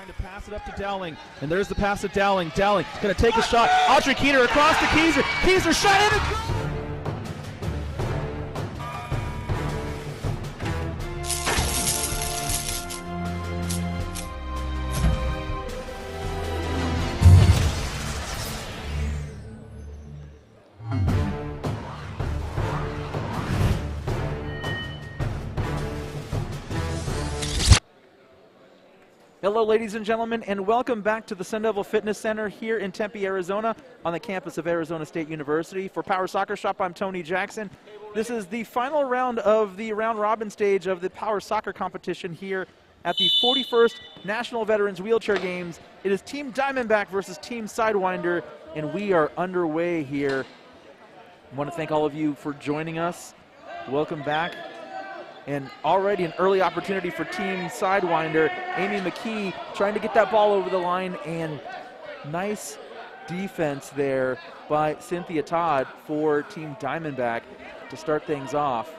trying to pass it up to Dowling, and there's the pass to Dowling. Dowling going to take a shot. Audrey Keeter across to Keyser. Keyser shot in and Hello, ladies and gentlemen, and welcome back to the Sun Devil Fitness Center here in Tempe, Arizona, on the campus of Arizona State University. For Power Soccer Shop, I'm Tony Jackson. This is the final round of the round-robin stage of the Power Soccer competition here at the 41st National Veterans Wheelchair Games. It is Team Diamondback versus Team Sidewinder, and we are underway here. I want to thank all of you for joining us. Welcome back. And already an early opportunity for Team Sidewinder. Amy McKee trying to get that ball over the line, and nice defense there by Cynthia Todd for Team Diamondback to start things off.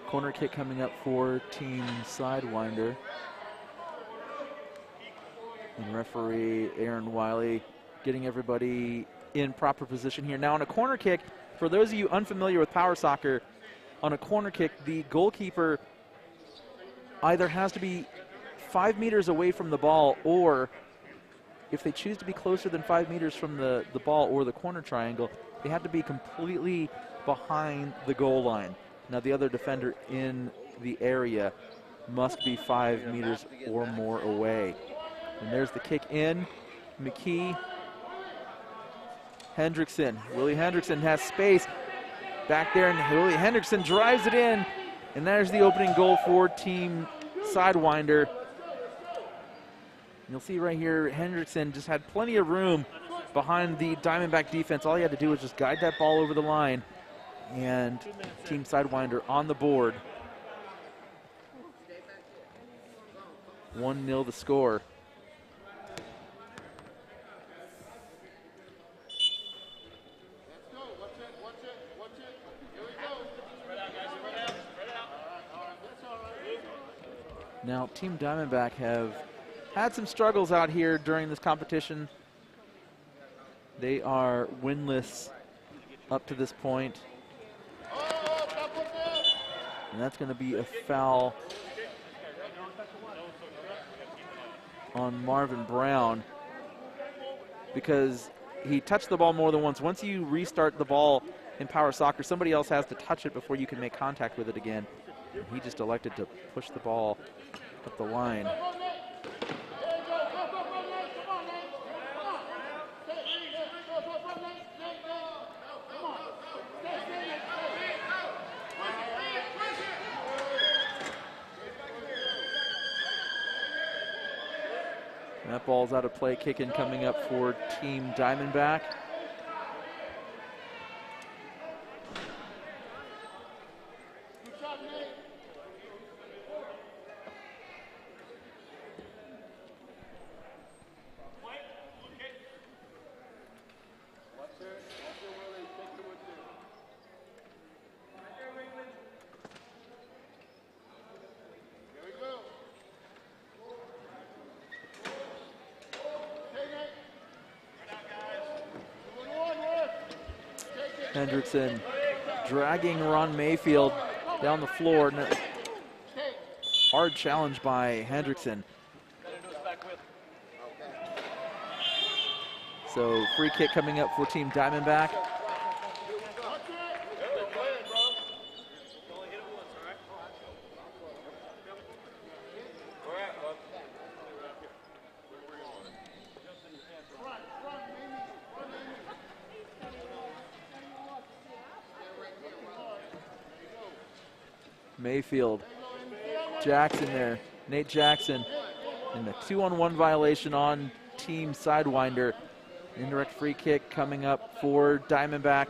Corner kick coming up for Team Sidewinder. And referee Aaron Wiley getting everybody in proper position here. Now on a corner kick, for those of you unfamiliar with Power Soccer, on a corner kick, the goalkeeper either has to be 5 meters away from the ball, or if they choose to be closer than 5 meters from the ball or the corner triangle, they have to be completely behind the goal line. Now the other defender in the area must be 5 meters or more away. And there's the kick in. McKee, Hendrickson. Willie Hendrickson has space back there, and Willie Hendrickson drives it in. And there's the opening goal for Team Sidewinder. You'll see right here, Hendrickson just had plenty of room behind the Diamondback defense. All he had to do was just guide that ball over the line. And Team Sidewinder on the board. 1-0 the score. Now, Team Diamondback have had some struggles out here during this competition. They are winless up to this point. And that's going to be a foul on Marvin Brown, because he touched the ball more than once. Once you restart the ball in Power Soccer, somebody else has to touch it before you can make contact with it again. He just elected to push the ball up the line. That ball's out of play. Kick in coming up for Team Diamondback. Hendrickson dragging Ron Mayfield down the floor. Hard challenge by Hendrickson. So free kick coming up for Team Diamondback. Mayfield, Jackson there, Nate Jackson, and the 2-on-1 violation on Team Sidewinder. Indirect free kick coming up for Diamondback.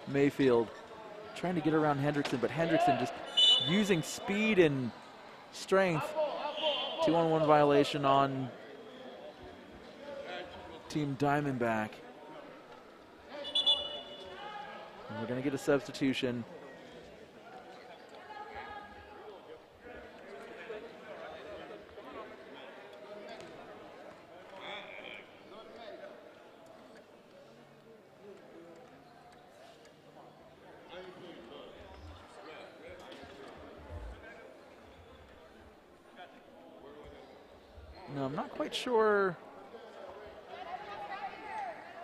Mayfield trying to get around Hendrickson, but Hendrickson just using speed and strength. 2-on-1 violation on Team Diamondback. And we're going to get a substitution. No, I'm not quite sure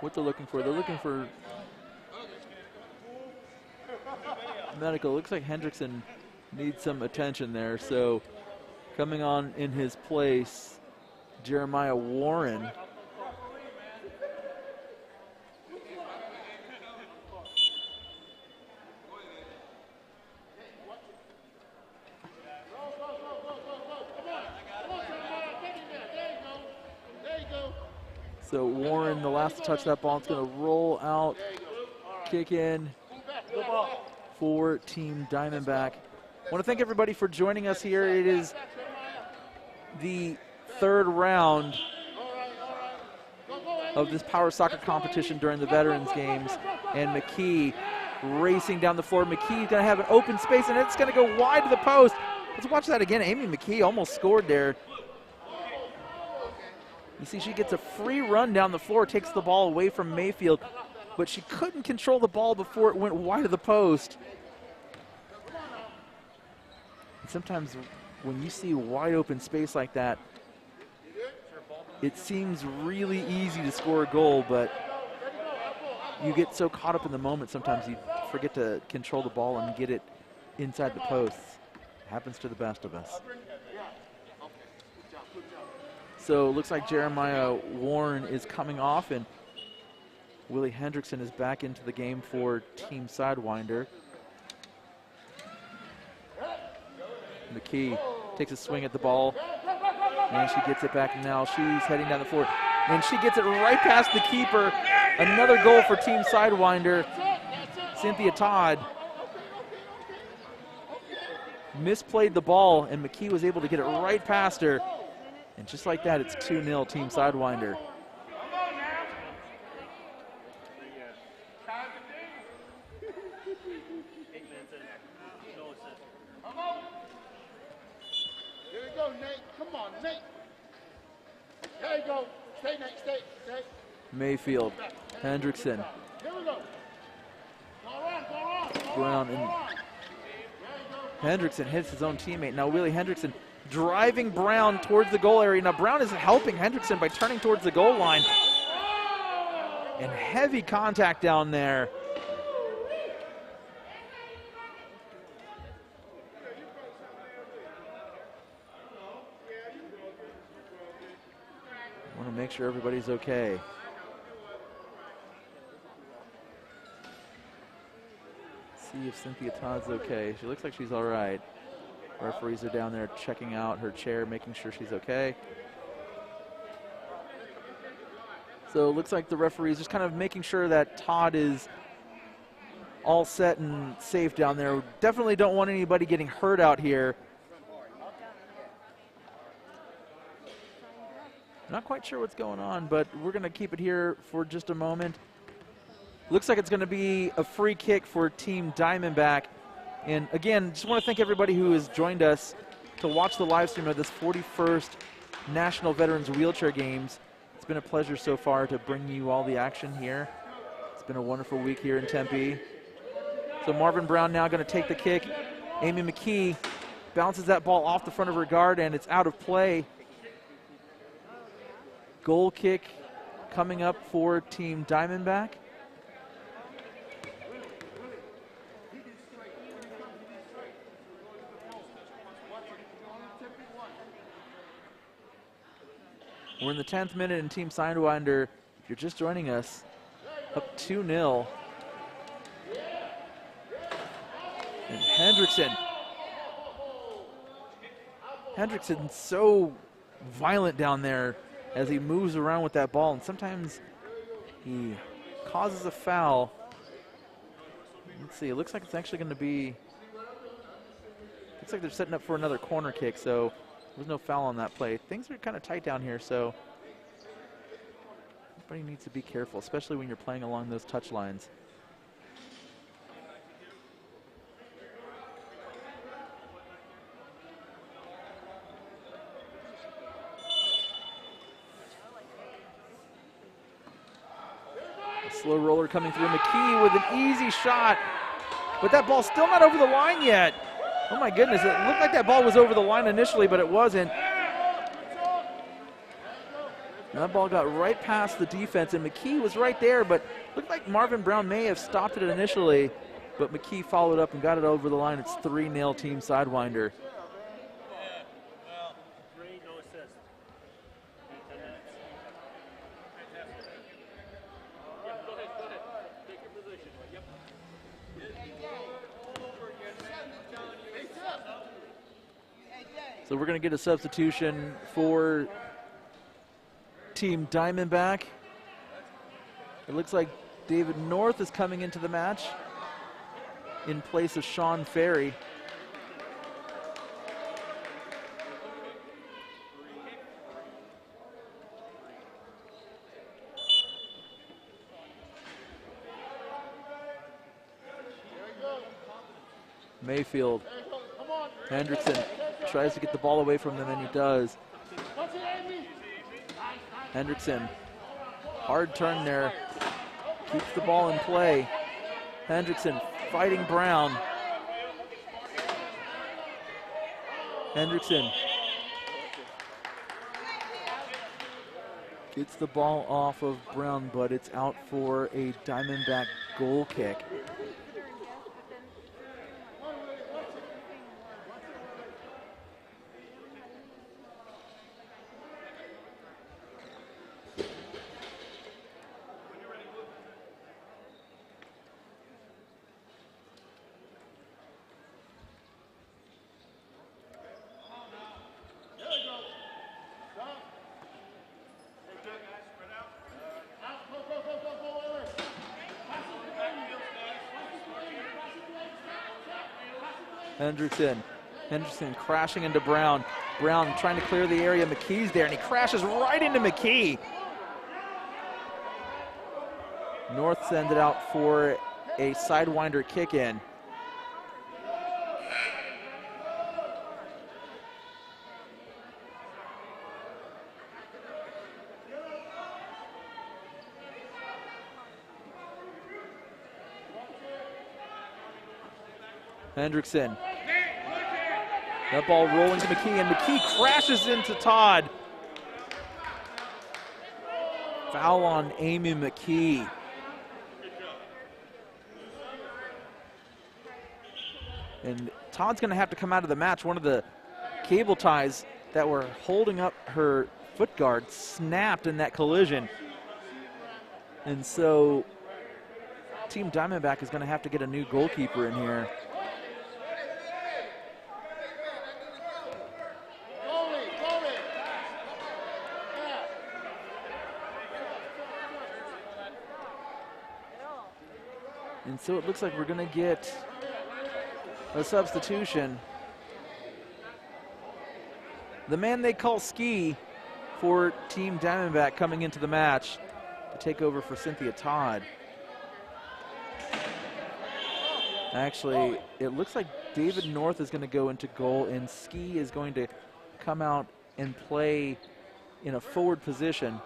what they're looking for. They're looking for medical. Looks like Hendrickson needs some attention there. So coming on in his place, Jeremiah Warren. So Warren, the last to touch that ball, it's going to roll out, kick in for Team Diamondback. I want to thank everybody for joining us here. It is the third round of this power soccer competition during the Veterans Games, and McKee racing down the floor. McKee's going to have an open space, and it's going to go wide to the post. Let's watch that again. Amy McKee almost scored there. You see she gets a free run down the floor, takes the ball away from Mayfield, but she couldn't control the ball before it went wide of the post. And sometimes when you see wide open space like that, it seems really easy to score a goal, but you get so caught up in the moment sometimes you forget to control the ball and get it inside the posts. It happens to the best of us. So it looks like Jeremiah Warren is coming off, and Willie Hendrickson is back into the game for Team Sidewinder. McKee takes a swing at the ball, and she gets it back now. She's heading down the floor, and she gets it right past the keeper. Another goal for Team Sidewinder. Cynthia Todd misplayed the ball, and McKee was able to get it right past her. And just like that, it's 2-0 Team Sidewinder. Here we go, Nate. Come on, Nate. There you go. Stay, Nate. Stay. Mayfield, Hendrickson, Here we go. Brown, and Hendrickson hits his own teammate. Now Willie Hendrickson driving Brown towards the goal area. Now Brown is helping Hendrickson by turning towards the goal line. And heavy contact down there. I want to make sure everybody's okay. See if Cynthia Todd's okay. She looks like she's all right. Referees are down there checking out her chair, making sure she's okay. So it looks like the referees just kind of making sure that Todd is all set and safe down there. Definitely don't want anybody getting hurt out here. Not quite sure what's going on, but we're going to keep it here for just a moment. Looks like it's going to be a free kick for Team Diamondback. And again, just want to thank everybody who has joined us to watch the live stream of this 41st National Veterans Wheelchair Games. It's been a pleasure so far to bring you all the action here. It's been a wonderful week here in Tempe. So Marvin Brown now going to take the kick. Amy McKee bounces that ball off the front of her guard, and it's out of play. Goal kick coming up for Team Diamondback. We're in the 10th minute, and Team Sidewinder, if you're just joining us, up 2-0. And Hendrickson's so violent down there as he moves around with that ball, and sometimes he causes a foul. Let's see, it looks like it's actually going to be, looks like they're setting up for another corner kick, so there's no foul on that play. Things are kind of tight down here, so everybody needs to be careful, especially when you're playing along those touch lines. Slow roller coming through. McKee with an easy shot, but that ball's still not over the line yet. Oh my goodness, it looked like that ball was over the line initially, but it wasn't. And that ball got right past the defense, and McKee was right there, but looked like Marvin Brown may have stopped it initially, but McKee followed up and got it over the line. It's 3-0 team Sidewinder. So we're going to get a substitution for Team Diamondback. It looks like David North is coming into the match in place of Sean Ferry. Mayfield. Hendrickson tries to get the ball away from them, and he does. Hendrickson, hard turn there, keeps the ball in play. Hendrickson fighting Brown. Hendrickson gets the ball off of Brown, but it's out for a Diamondback goal kick. Hendrickson crashing into Brown. Brown trying to clear the area. McKee's there, and he crashes right into McKee. North sends it out for a Sidewinder kick in. Hendrickson. That ball rolling to McKee, and McKee crashes into Todd. Foul on Amy McKee. And Todd's going to have to come out of the match. One of the cable ties that were holding up her foot guard snapped in that collision. And so Team Diamondback is going to have to get a new goalkeeper in here. And so it looks like we're going to get a substitution. The man they call Ski for Team Diamondback coming into the match to take over for Cynthia Todd. Actually, it looks like David North is going to go into goal, and Ski is going to come out and play in a forward position.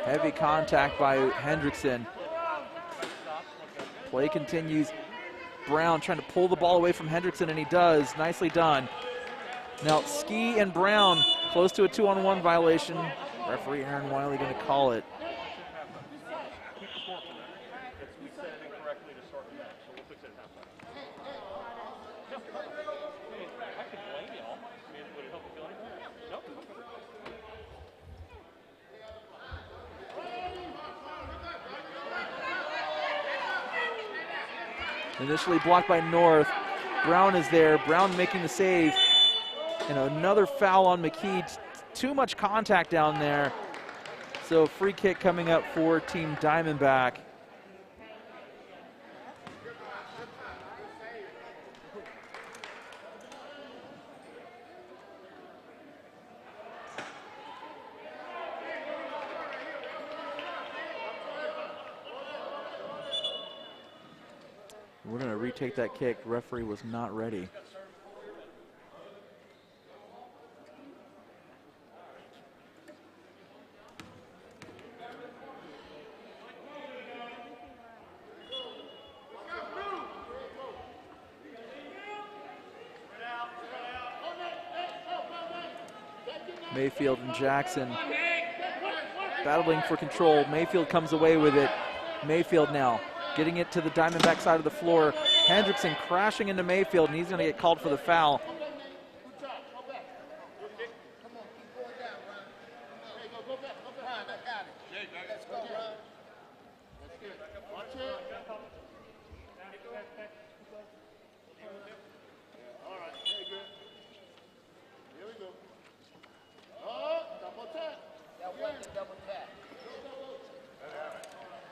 Heavy contact by Hendrickson. Play continues. Brown trying to pull the ball away from Hendrickson, and he does. Nicely done. Now, Ski and Brown close to a 2-on-1 violation. Referee Aaron Wiley going to call it. Initially blocked by North. Brown is there. Brown making the save. And another foul on McKee. Too much contact down there. So free kick coming up for Team Diamondback. We're going to retake that kick. Referee was not ready. Mayfield and Jackson battling for control. Mayfield comes away with it. Mayfield now getting it to the Diamondback side of the floor. Hendrickson crashing into Mayfield, and he's going to get called for the foul.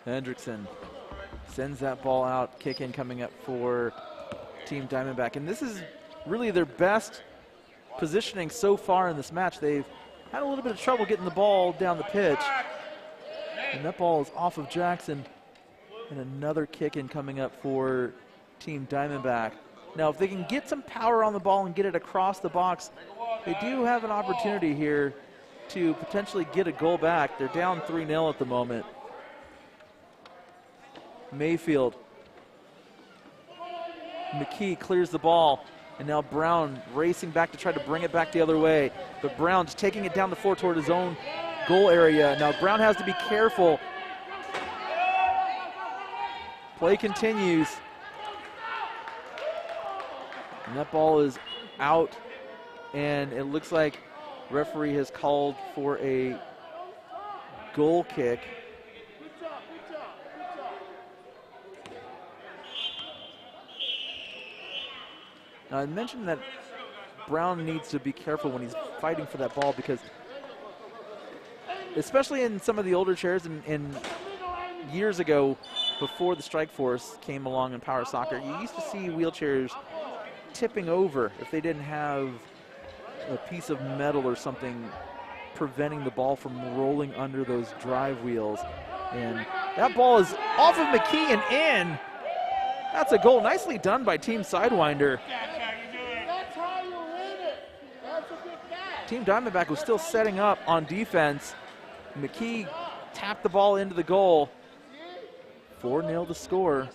Hendrickson sends that ball out. Kick in coming up for Team Diamondback. And this is really their best positioning so far in this match. They've had a little bit of trouble getting the ball down the pitch. And that ball is off of Jackson. And another kick in coming up for Team Diamondback. Now, if they can get some power on the ball and get it across the box, they do have an opportunity here to potentially get a goal back. They're down 3-0 at the moment. Mayfield. McKee clears the ball, and now Brown racing back to try to bring it back the other way. But Brown's taking it down the floor toward his own goal area. Now Brown has to be careful. Play continues. And that ball is out, and it looks like referee has called for a goal kick. Now, I mentioned that Brown needs to be careful when he's fighting for that ball, because especially in some of the older chairs and years ago, before the strike force came along in power soccer, you used to see wheelchairs tipping over if they didn't have a piece of metal or something preventing the ball from rolling under those drive wheels. And that ball is off of McKee and in. That's a goal. Nicely done by Team Sidewinder. Team Diamondback was still setting up on defense. McKee tapped the ball into the goal. 4-0 to score.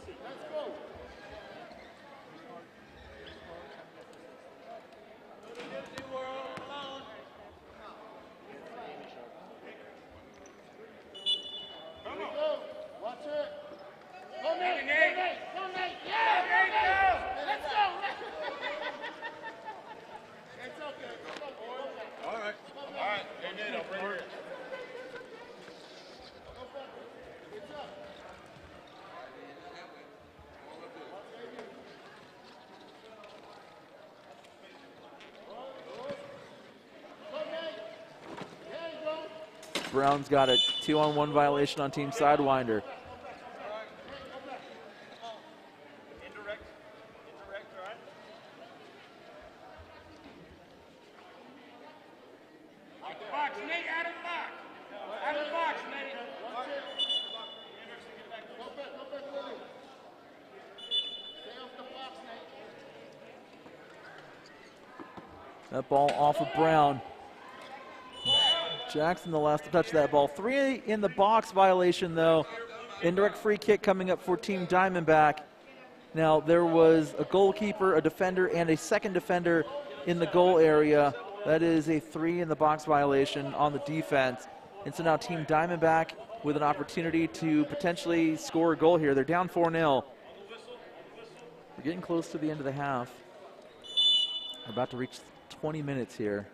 Brown's got a 2-on-1 violation on Team Sidewinder. That ball off of Brown. Jackson the last to touch that ball. 3 in the box violation though. Indirect free kick coming up for Team Diamondback. Now there was a goalkeeper, a defender, and a second defender in the goal area. That is a 3 in the box violation on the defense. And so now Team Diamondback with an opportunity to potentially score a goal here. They're down 4-0. We're getting close to the end of the half. We're about to reach 20 minutes here.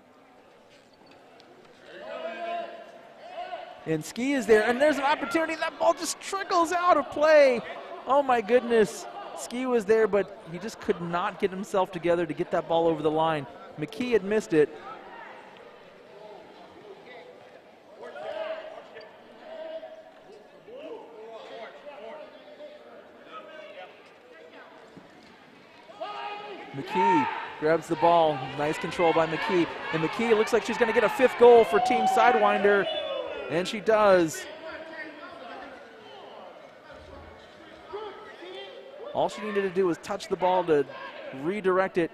And Ski is there, and there's an opportunity. That ball just trickles out of play. Oh my goodness. Ski was there, but he just could not get himself together to get that ball over the line. McKee had missed it. McKee grabs the ball. Nice control by McKee. And McKee, it looks like she's going to get a 5th goal for Team Sidewinder. And she does. All she needed to do was touch the ball to redirect it.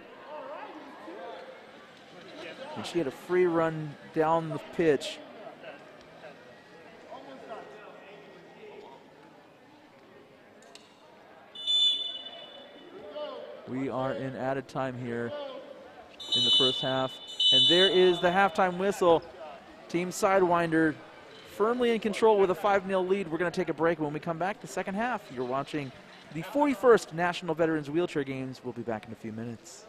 And she had a free run down the pitch. We are in added time here in the first half. And there is the halftime whistle. Team Sidewinder firmly in control with a 5-0 lead. We're going to take a break. When we come back, the second half, you're watching the 41st National Veterans Wheelchair Games. We'll be back in a few minutes.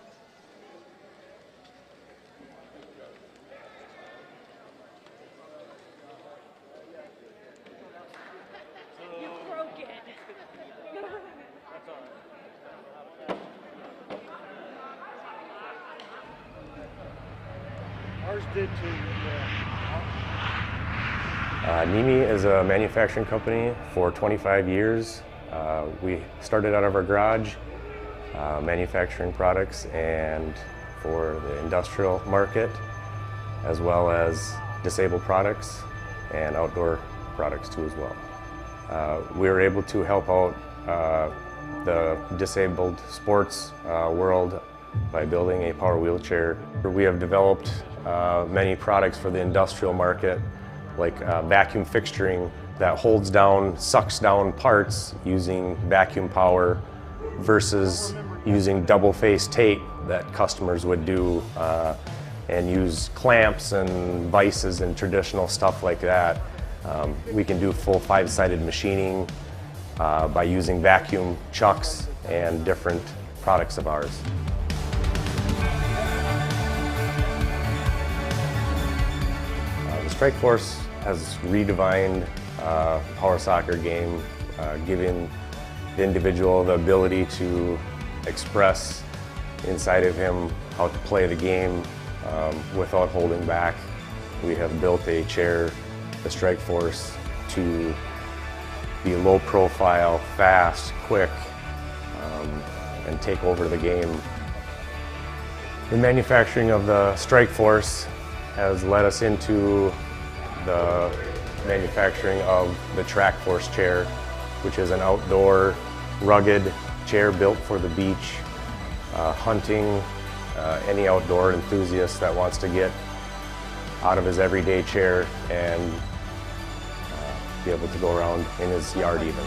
Ours did too. NIMI is a manufacturing company for 25 years. We started out of our garage manufacturing products and for the industrial market, as well as disabled products and outdoor products too as well. We were able to help out the disabled sports world by building a power wheelchair. We have developed many products for the industrial market, like vacuum fixturing that holds down, sucks down parts using vacuum power versus using double-face tape that customers would do and use clamps and vices and traditional stuff like that. We can do full 5-sided machining by using vacuum chucks and different products of ours. The Strike Force has redefined power soccer game, giving the individual the ability to express inside of him how to play the game without holding back. We have built a chair, the Strike Force, to be low profile, fast, quick, and take over the game. The manufacturing of the Strike Force has led us into the manufacturing of the Track Force chair, which is an outdoor, rugged chair built for the beach, hunting, any outdoor enthusiast that wants to get out of his everyday chair and be able to go around in his yard even.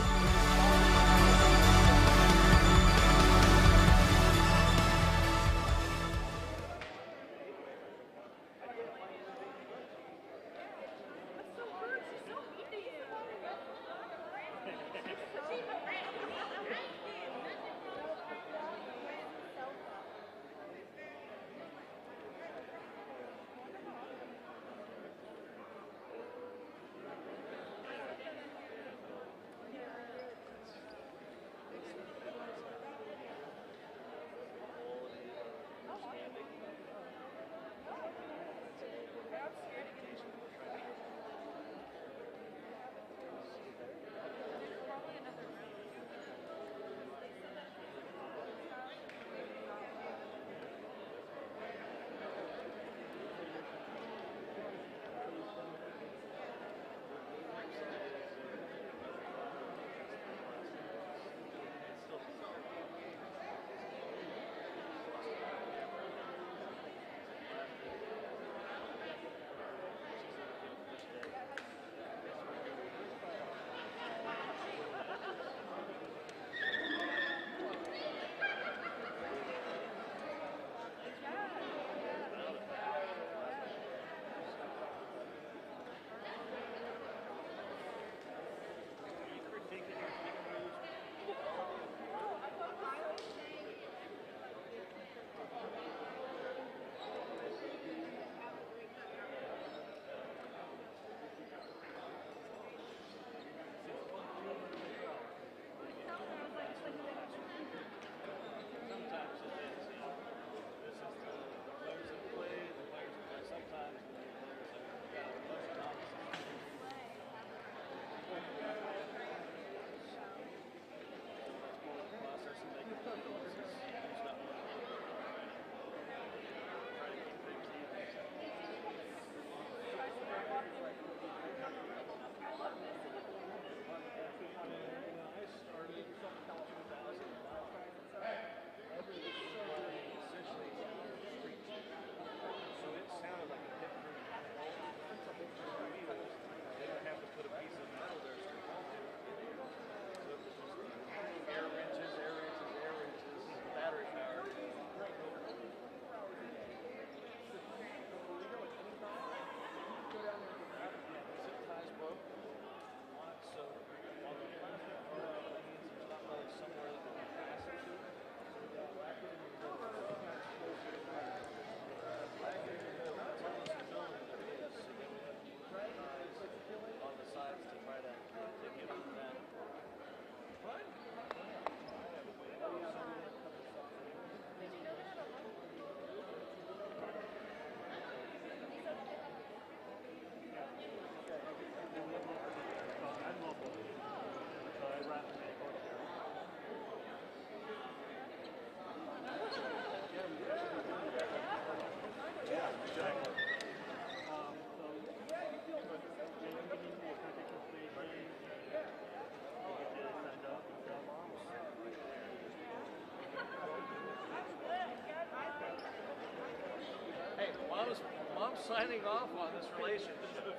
signing off on this relationship. So,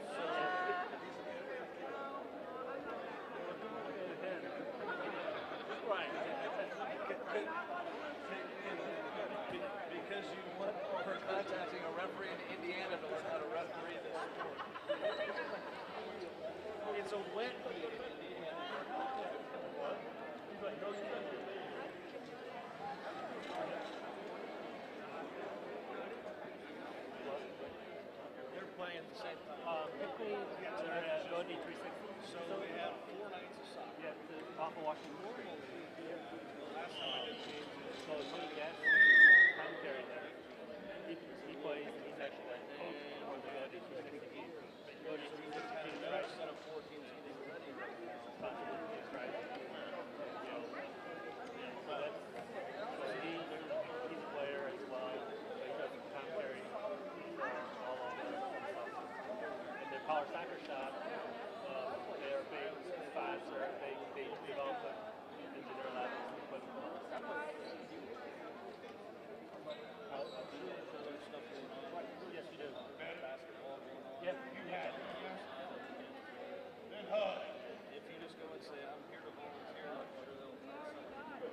right. Because you went over contacting a referee in Indiana to learn how to referee this sport. It's a wet meeting in Indiana. They're playing at the same time. So we have 4 nights of soccer. Yeah, off of Washington. Last time I did games. So Tony Gas, commentary there. He plays, and he's actually like coach for the Go-D 360. Go-D 360 Another set of 4 teams getting ready right now. That's right. Yeah. So that's, so he's a player as well. He does commentary all over and their Power Soccer Shop, they're big sponsor, they develop engineer labs and equipment. Yes, you do. Basketball going on. Yeah, yeah. If you just go and say, I'm here to volunteer, I'm sure they'll find something.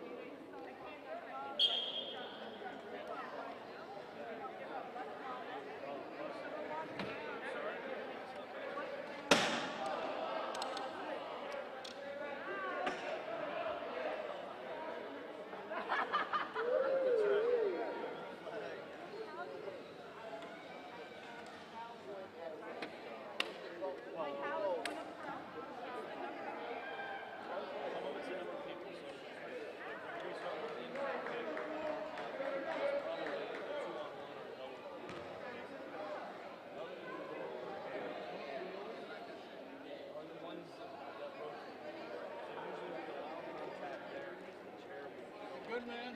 Good man.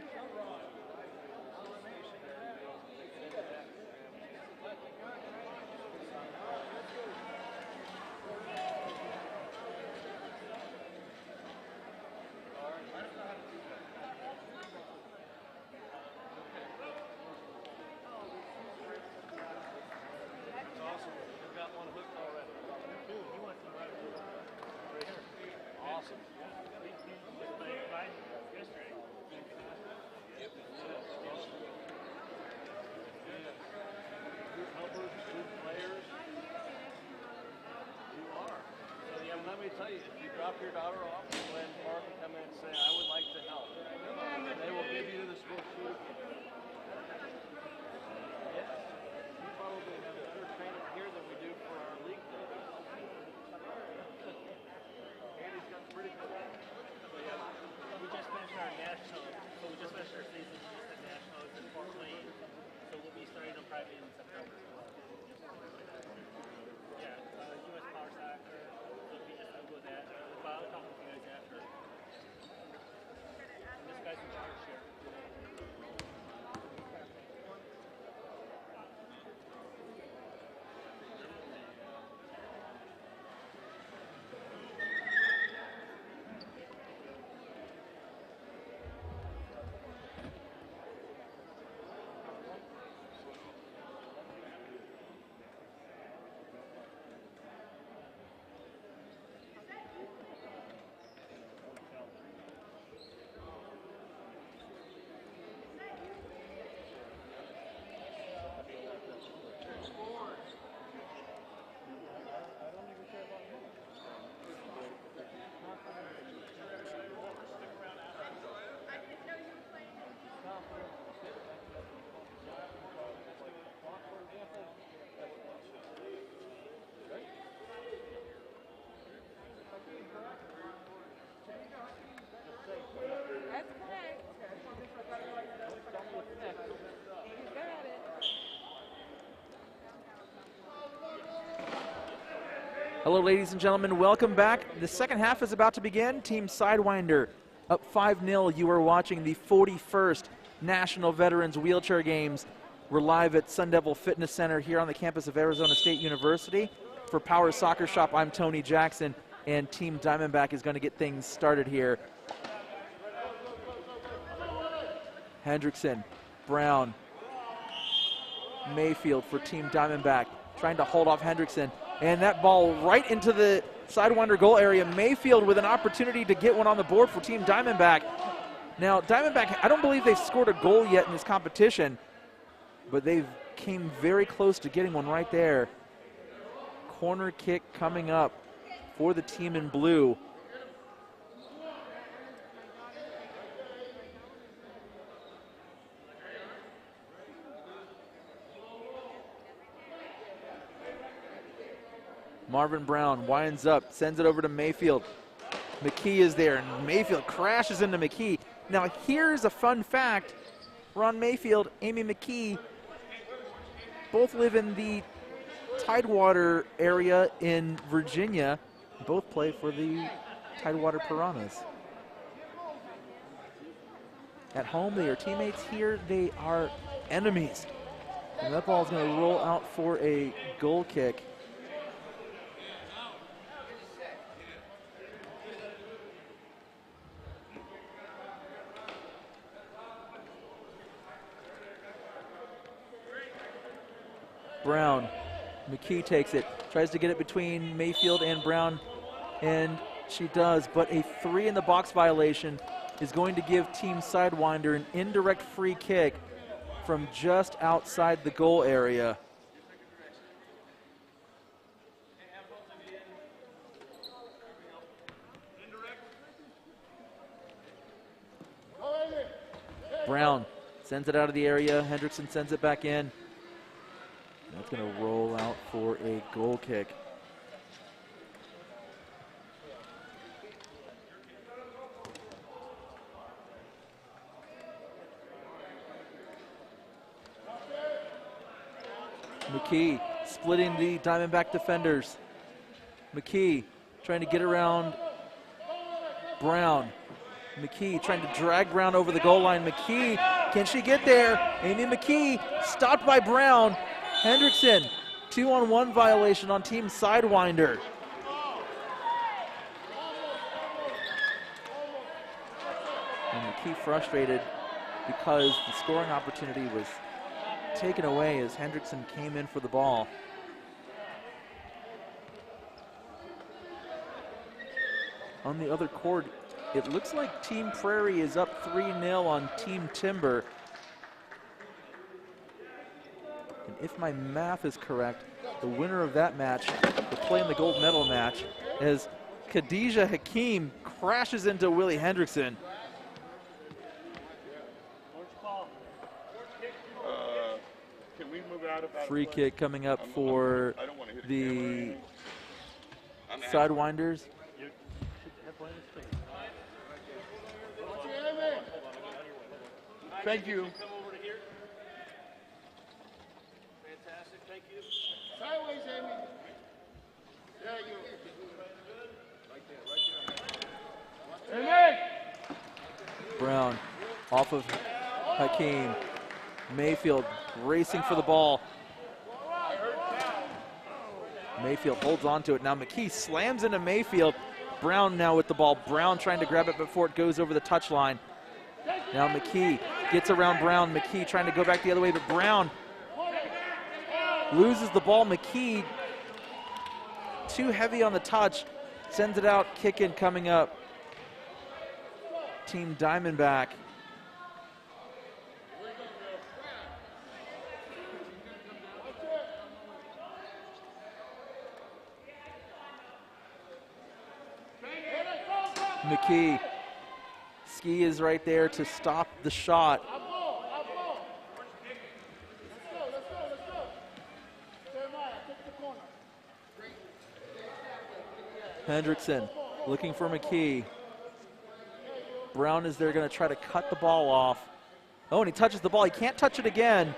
That's awesome. We've got one hooked already. Cool. He wants to ride right here. Awesome. He was playing mine yesterday. Good helpers, good players. You are. So yeah, let me tell you, if you drop your daughter off, when Mark will come in and say, I would like to help, and they will give you the school shoe. Yes. We probably have better training here than we do for our league day. Andy's got pretty good. So yeah, we just finished our national. So we just finished our season. We just had nationals in Fort Wayne. So we'll be starting them probably in September. Yeah, U.S. Power Soccer. So if you just Google that, I'll talk with you guys after. And this guy's in charge here. That's correct. He's good at it. Hello, ladies and gentlemen. Welcome back. The second half is about to begin. Team Sidewinder up 5-0. You are watching the 41st National Veterans Wheelchair Games. We're live at Sun Devil Fitness Center here on the campus of Arizona State University. For Power Soccer Shop, I'm Tony Jackson, and Team Diamondback is going to get things started here. Hendrickson, Brown, Mayfield for Team Diamondback, trying to hold off Hendrickson. And that ball right into the Sidewinder goal area. Mayfield with an opportunity to get one on the board for Team Diamondback. Now, Diamondback, I don't believe they've scored a goal yet in this competition, but they've came very close to getting one right there. Corner kick coming up for the team in blue. Marvin Brown winds up, sends it over to Mayfield. McKee is there, and Mayfield crashes into McKee. Now, here's a fun fact. Ron Mayfield, Amy McKee, both live in the Tidewater area in Virginia. Both play for the Tidewater Piranhas. At home, they are teammates. Here, they are enemies. And that ball is going to roll out for a goal kick. Brown, McKee takes it, tries to get it between Mayfield and Brown, and she does, but a 3 in the box violation is going to give Team Sidewinder an indirect free kick from just outside the goal area. Brown sends it out of the area, Hendrickson sends it back in. That's going to roll out for a goal kick. McKee splitting the Diamondback defenders. McKee trying to get around Brown. McKee trying to drag Brown over the goal line. McKee, can she get there? Amy McKee stopped by Brown. Hendrickson, 2-on-1 violation on Team Sidewinder. And McKee frustrated because the scoring opportunity was taken away as Hendrickson came in for the ball. On the other court, it looks like Team Prairie is up 3-0 on Team Timber. And if my math is correct, the winner of that match will play in the gold medal match as Khadijah Hakeem crashes into Willie Hendrickson. Can we move out about Free kick coming up for the Sidewinders. Thank you. Come over to here. Fantastic, thank you. Sideways, Amy. There you go. Right there. Brown off of Hakeem. Mayfield racing for the ball. Mayfield holds on to it. Now McKee slams into Mayfield. Brown now with the ball. Brown trying to grab it before it goes over the touchline. Now McKee gets around Brown. McKee trying to go back the other way, but Brown loses the ball. McKee too heavy on the touch. Sends it out. Kick in coming up. Team Diamondback. McKee. Ski is right there to stop the shot. Hendrickson looking for McKee. Brown is there, going to try to cut the ball off. Oh, and he touches the ball. He can't touch it again.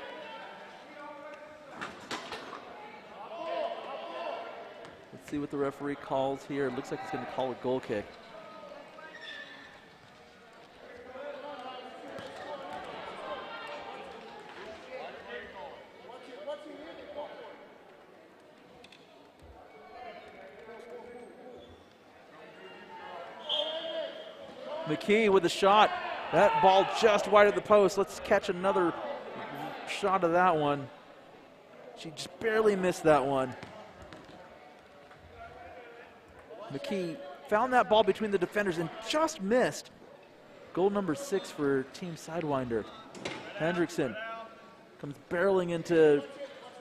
Let's see what the referee calls here. It looks like he's going to call a goal kick. McKee with the shot. That ball just wide of the post. Let's catch another shot of that one. She just barely missed that one. McKee found that ball between the defenders and just missed. Goal number 6 for Team Sidewinder. Hendrickson comes barreling into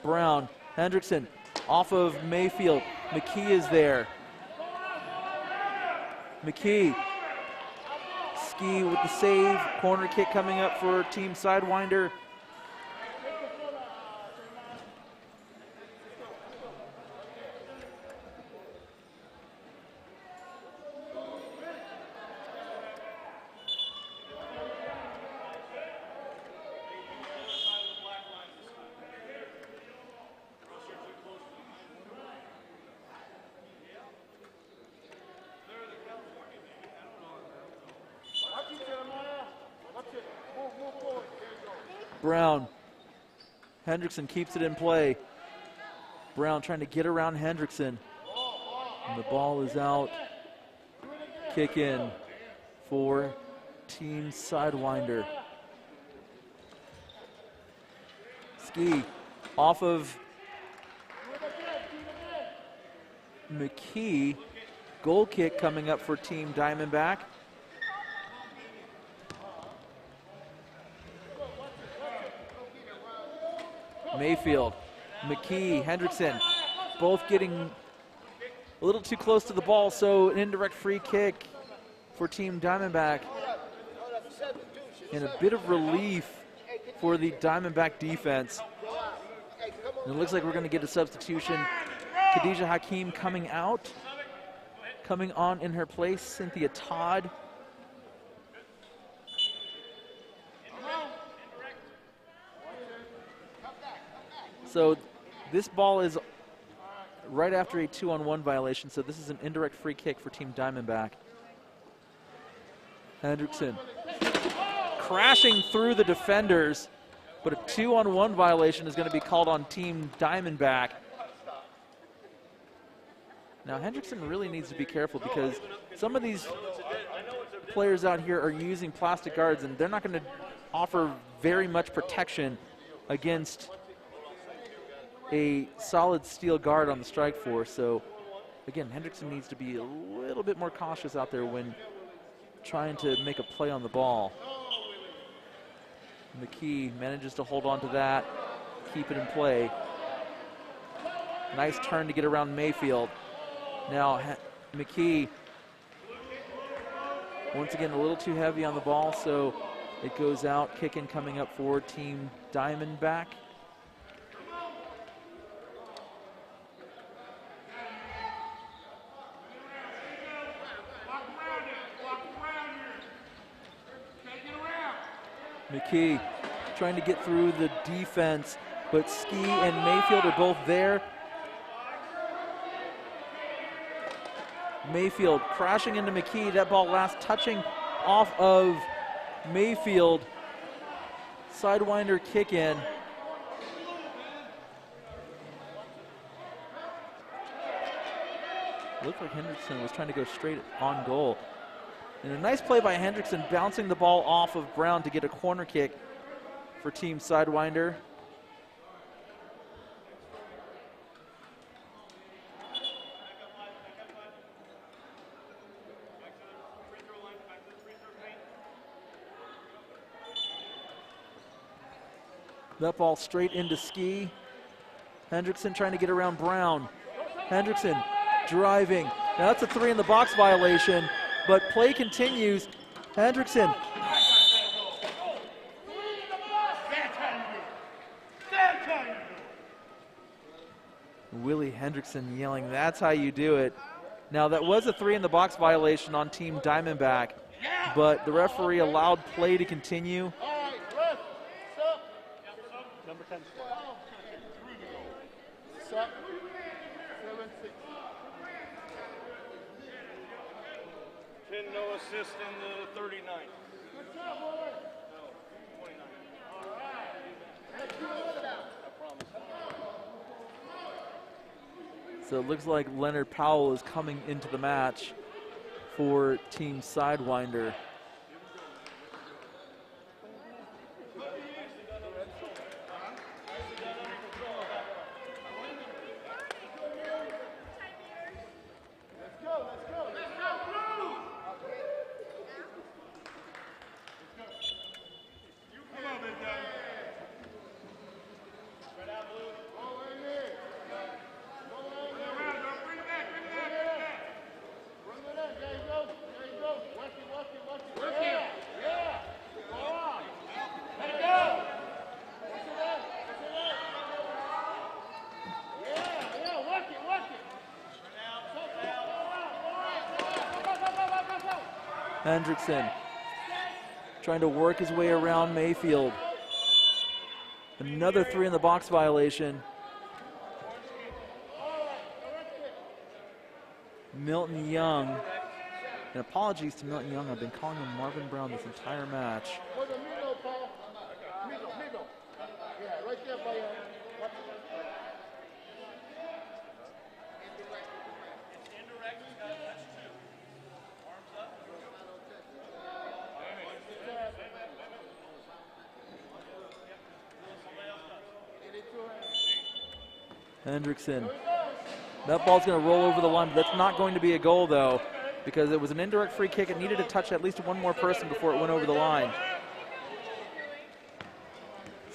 Brown. Hendrickson off of Mayfield. McKee is there. McKee. Ski with the save. Corner kick coming up for Team Sidewinder. Brown. Hendrickson keeps it in play. Brown trying to get around Hendrickson. And the ball is out. Kick in for Team Sidewinder. Ski off of McKee. Goal kick coming up for Team Diamondback. Mayfield, McKee, Hendrickson, both getting a little too close to the ball, so an indirect free kick for Team Diamondback. And a bit of relief for the Diamondback defense. And it looks like we're going to get a substitution. Khadijah Hakeem coming out. Coming on in her place, Cynthia Todd. So this ball is right after a 2-on-1 violation, so this is an indirect free kick for Team Diamondback. Hendrickson crashing through the defenders, but a 2-on-1 violation is going to be called on Team Diamondback. Now Hendrickson really needs to be careful because some of these players out here are using plastic guards and they're not going to offer very much protection against a solid steel guard on the strike force. So again, Hendrickson needs to be a little bit more cautious out there when trying to make a play on the ball. McKee manages to hold on to that, keep it in play. Nice turn to get around Mayfield. Now McKee, once again, a little too heavy on the ball, so it goes out. Kicking coming up for Team Diamondback. McKee trying to get through the defense, but Ski and Mayfield are both there. Mayfield crashing into McKee. That ball last touching off of Mayfield. Sidewinder kick in. Looked like Hendrickson was trying to go straight on goal. And a nice play by Hendrickson, bouncing the ball off of Brown to get a corner kick for Team Sidewinder. That ball straight into Ski. Hendrickson trying to get around Brown. Hendrickson driving. Now that's a 3-in-the-box violation, but play continues. Hendrickson. Willie Hendrickson yelling, "That's how you do it." Now that was a 3-in-the-box violation on Team Diamondback, but the referee allowed play to continue. Number 10. Sup? 7-6. 10 no assist in the 39. Good job, boy. 29. All right. Let's do it now. I promise. So it looks like Leonard Powell is coming into the match for Team Sidewinder. Hendrickson trying to work his way around Mayfield. Another 3 in the box violation. Milton Young, and apologies to Milton Young, I've been calling him Marvin Brown this entire match. For the middle, Paul. Middle. Yeah, right there by Hendrickson. That ball's going to roll over the line, but that's not going to be a goal, though, because it was an indirect free kick. It needed to touch at least one more person before it went over the line.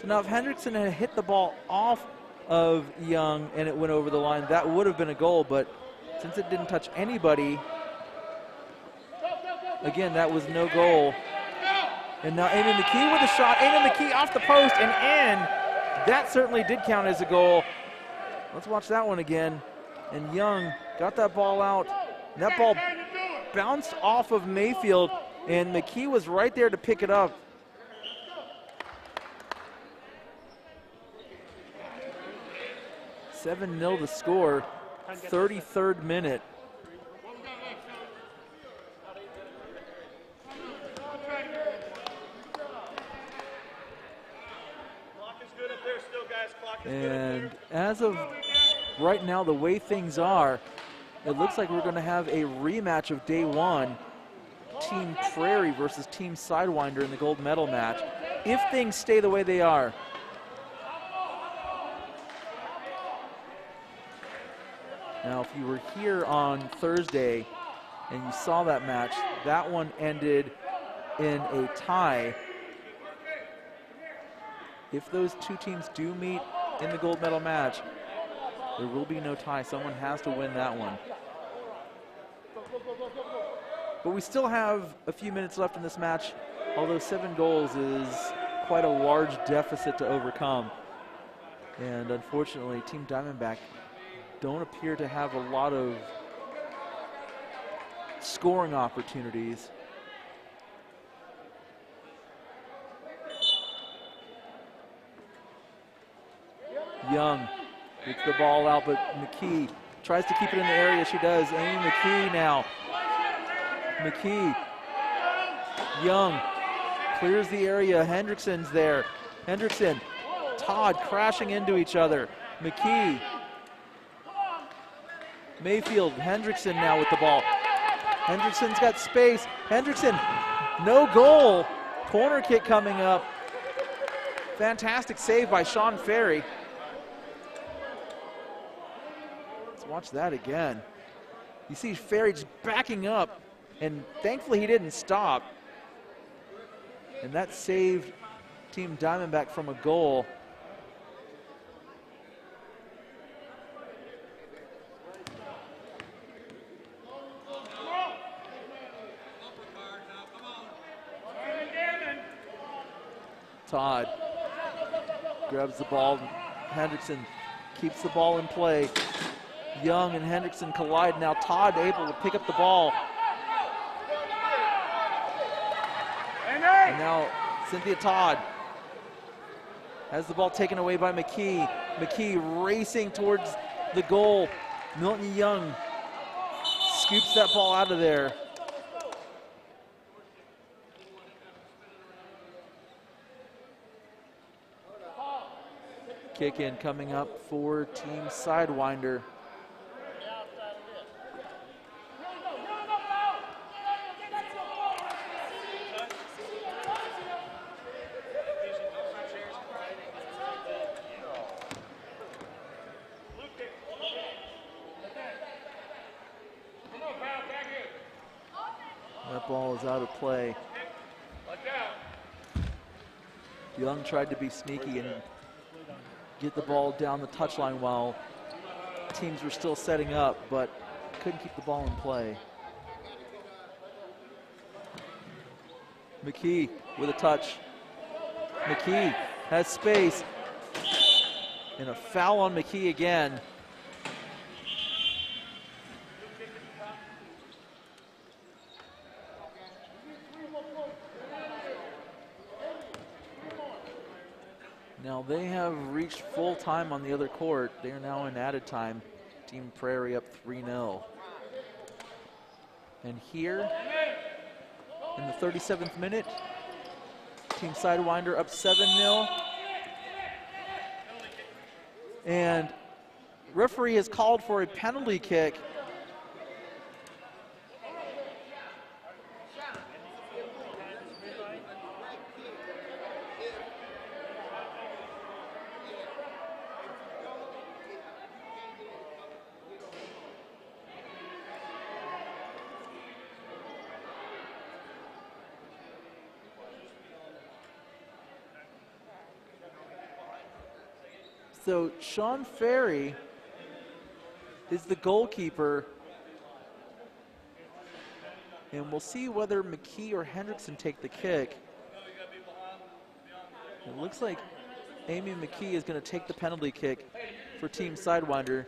So now if Hendrickson had hit the ball off of Young and it went over the line, that would have been a goal, but since it didn't touch anybody, again, that was no goal. And now Eamon McKee with a shot. Eamon McKee off the post and in. That certainly did count as a goal. Let's watch that one again. And Young got that ball out. And that ball bounced off of Mayfield, and McKee was right there to pick it up. (7-0) the score, 33rd minute. And as of right now, the way things are, it looks like we're going to have a rematch of day one, Team Prairie versus Team Sidewinder in the gold medal match, if things stay the way they are. Now, if you were here on Thursday and you saw that match, that one ended in a tie. If those two teams do meet in the gold medal match, there will be no tie. Someone has to win that one. But we still have a few minutes left in this match, although 7 goals is quite a large deficit to overcome. And unfortunately, Team Diamondback don't appear to have a lot of scoring opportunities. Young gets the ball out, but McKee tries to keep it in the area. She does. Amy McKee now. McKee. Young clears the area. Hendrickson's there. Hendrickson, Todd crashing into each other. McKee. Mayfield, Hendrickson now with the ball. Hendrickson's got space. Hendrickson, no goal. Corner kick coming up. Fantastic save by Sean Ferry. Watch that again. You see Ferry just backing up, and thankfully he didn't stop. And that saved Team Diamondback from a goal. Todd grabs the ball. Hendrickson keeps the ball in play. Young and Hendrickson collide. Now Todd able to pick up the ball. And now Cynthia Todd has the ball taken away by McKee. McKee racing towards the goal. Milton Young scoops that ball out of there. Kick in coming up for Team Sidewinder. That ball is out of play. Young tried to be sneaky and get the ball down the touchline while teams were still setting up, but couldn't keep the ball in play. McKee with a touch. McKee has space. And a foul on McKee again. Now they have reached full time on the other court. They are now in added time. Team Prairie up 3-0. And here in the 37th minute, Team Sidewinder up 7-0. And referee has called for a penalty kick. So Sean Ferry is the goalkeeper, and we'll see whether McKee or Hendrickson take the kick. It looks like Amy McKee is going to take the penalty kick for Team Sidewinder.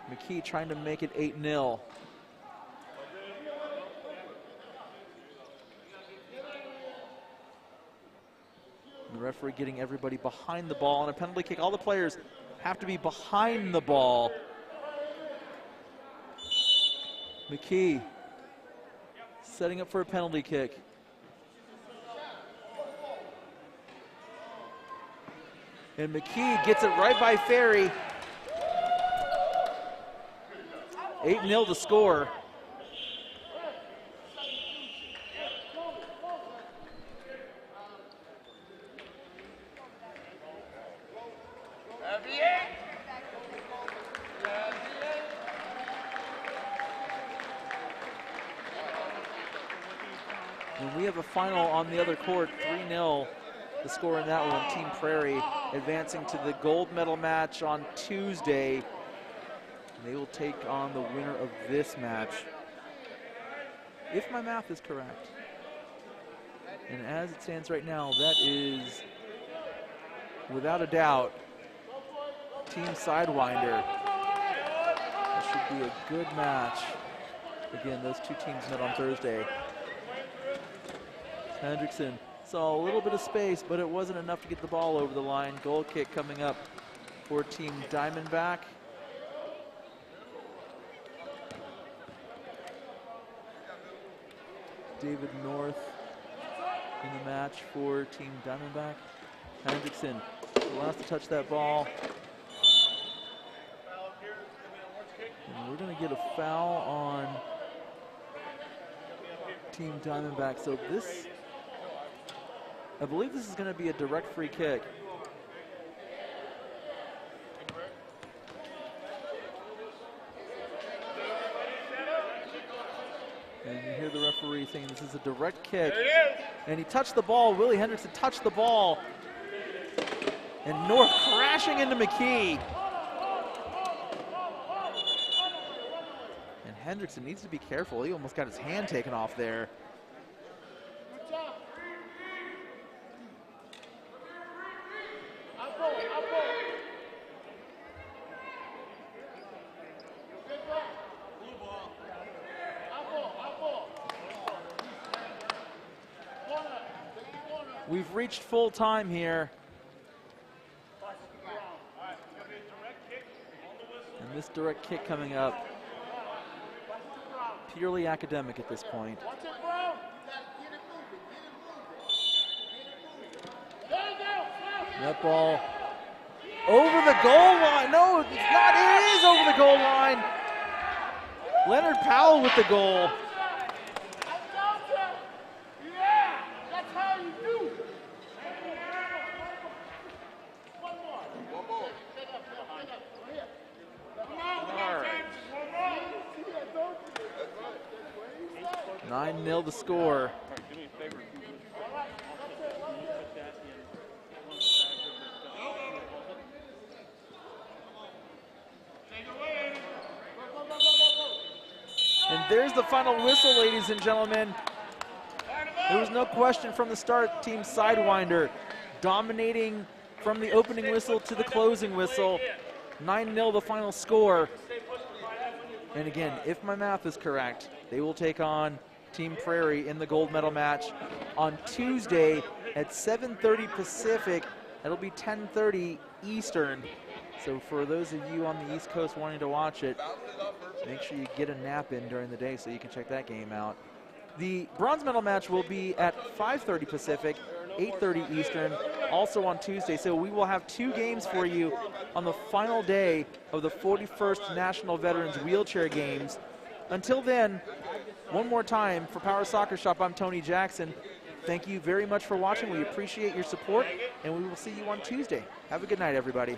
McKee trying to make it 8-0. The referee getting everybody behind the ball on a penalty kick. All the players have to be behind the ball. McKee setting up for a penalty kick. And McKee gets it right by Ferry. 8-0 to score. And we have a final on the other court, 3-0. The score in that one, Team Prairie advancing to the gold medal match on Tuesday. They will take on the winner of this match, if my math is correct. And as it stands right now, that is, without a doubt, Team Sidewinder. That should be a good match. Again, those two teams met on Thursday. Hendrickson saw a little bit of space, but it wasn't enough to get the ball over the line. Goal kick coming up for Team Diamondback. David North in the match for Team Diamondback. Hendrickson, the last to touch that ball. And we're going to get a foul on Team Diamondback. So this, I believe this is going to be a direct free kick. And you hear the referee saying this is a direct kick. And he touched the ball. Willie Hendrickson touched the ball. And North crashing into McKee. And Hendrickson needs to be careful. He almost got his hand taken off there. We've reached full time here. And this direct kick coming up, purely academic at this point. That ball over the goal line. No, it's not. It is over the goal line. Leonard Powell with the goal. All right. 9-0 the score. And there's the final whistle, ladies and gentlemen. There was no question from the start, Team Sidewinder dominating from the opening whistle to the closing whistle. 9-0 the final score. And again, if my math is correct, they will take on Team Prairie in the gold medal match on Tuesday at 7:30 Pacific It'll be 10:30 Eastern. So for those of you on the East Coast wanting to watch it, make sure you get a nap in during the day so you can check that game out. The bronze medal match will be at 5:30 Pacific, 8:30 Eastern, also on Tuesday. So we will have 2 games for you on the final day of the 41st National Veterans Wheelchair Games. Until then, one more time for Power Soccer Shop, I'm Tony Jackson. Thank you very much for watching. We appreciate your support, and we will see you on Tuesday. Have a good night, everybody.